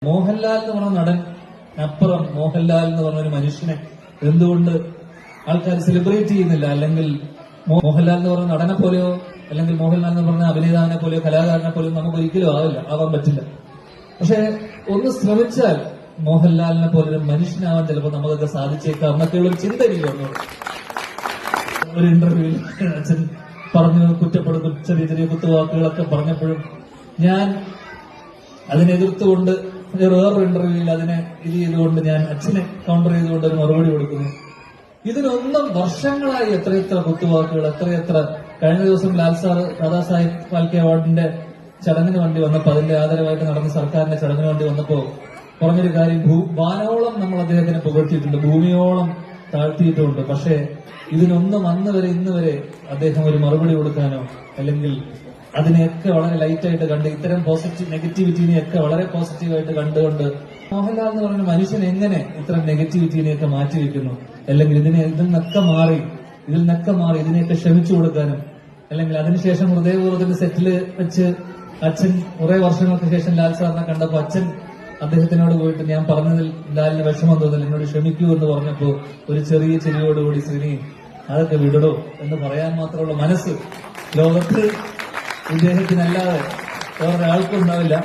മോഹൻലാൽ എന്ന് പറഞ്ഞ നടൻ അപ്പുറം മോഹൻലാൽ എന്ന് പറഞ്ഞ ഒരു മനുഷ്യനെ എന്തുകൊണ്ട് ആൾക്കാർ സെലിബ്രേറ്റ് ചെയ്യുന്നില്ല? അല്ലെങ്കിൽ മോഹൻലാൽ എന്ന് പറഞ്ഞ നടനെ പോലെയോ അല്ലെങ്കിൽ മോഹൻലാൽ എന്ന് പറഞ്ഞ അഭിനേതാവിനെ പോലെയോ കലാകാരനെ പോലെയോ നമുക്ക് ഒരിക്കലും ആവാൻ പറ്റില്ല. പക്ഷെ ഒന്ന് ശ്രമിച്ചാൽ മോഹൻലാലിനെ പോലെ ഒരു മനുഷ്യനാവാൻ ചിലപ്പോൾ നമുക്കൊക്കെ സാധിച്ചേക്കാം എന്നൊക്കെയുള്ള ഒരു ചിന്ത എനിക്ക് വന്നു. ഒരു ഇന്റർവ്യൂവിൽ അച്ഛൻ പറഞ്ഞു കുറ്റപ്പെടുത്തും ചെറിയ ചെറിയ കുത്തുവാക്കുകളൊക്കെ പറഞ്ഞപ്പോഴും ഞാൻ അതിനെതിർത്തുകൊണ്ട് വേറൊരു ഇന്റർവ്യൂവിൽ അതിനെ ഇത് ചെയ്തുകൊണ്ട് ഞാൻ അച്ഛനെ കൗണ്ടർ ചെയ്തുകൊണ്ട് ഒരു മറുപടി കൊടുക്കുന്നു. ഇതിനൊന്നും വർഷങ്ങളായി എത്രയെത്ര കുത്തുവാക്കുകൾ, എത്രയെത്ര. കഴിഞ്ഞ ദിവസം ലാൽ സാർ ദാദാസാഹിബ് ഫാൽക്കെ അവാർഡിന്റെ ചടങ്ങിന് വേണ്ടി വന്നപ്പോ, അതിന്റെ ആദരവായിട്ട് നടന്ന സർക്കാരിന്റെ ചടങ്ങിന് വേണ്ടി വന്നപ്പോ പറഞ്ഞൊരു കാര്യം, വാനോളം നമ്മൾ അദ്ദേഹത്തിനെ പുകഴ്ത്തിയിട്ടുണ്ട്, ഭൂമിയോളം താഴ്ത്തിയിട്ടുമുണ്ട്. പക്ഷേ ഇതിനൊന്നും അന്ന് വരെ ഇന്ന് വരെ അദ്ദേഹം ഒരു മറുപടി കൊടുക്കാനോ അല്ലെങ്കിൽ അതിനെയൊക്കെ വളരെ ലൈറ്റായിട്ട് കണ്ട് ഇത്തരം നെഗറ്റിവിറ്റിനെയൊക്കെ വളരെ പോസിറ്റീവായിട്ട് കണ്ടുകൊണ്ട് മോഹൻലാൽ എന്ന് പറയുന്ന മനുഷ്യൻ എങ്ങനെ ഇത്തരം നെഗറ്റിവിറ്റിനെയൊക്കെ മാറ്റിവെക്കുന്നു, അല്ലെങ്കിൽ ഇതിൽ നിന്നൊക്കെ മാറി ഇതിനെയൊക്കെ ക്ഷമിച്ചു കൊടുക്കാനും, അല്ലെങ്കിൽ അതിനുശേഷം ഹൃദയപൂർവ്വത്തിന്റെ സെറ്റില് വെച്ച് അച്ഛൻ കുറെ വർഷങ്ങൾക്ക് ശേഷം ലാൽ സാറിനെ കണ്ടപ്പോ അച്ഛൻ അദ്ദേഹത്തിനോട് പോയിട്ട് ഞാൻ പറഞ്ഞതിൽ ലാലിന് വിഷമം തോന്നില്ല, എന്നോട് ക്ഷമിക്കൂ എന്ന് പറഞ്ഞപ്പോ ഒരു ചെറിയ ചിരിയോടുകൂടി ശ്രീനി അതൊക്കെ വിടടോ എന്ന് പറയാൻ മാത്രമുള്ള മനസ്സ് ലോകത്ത് ഇദ്ദേഹത്തിനല്ലാതെ വേറൊരാൾക്കും ഉണ്ടാവില്ല.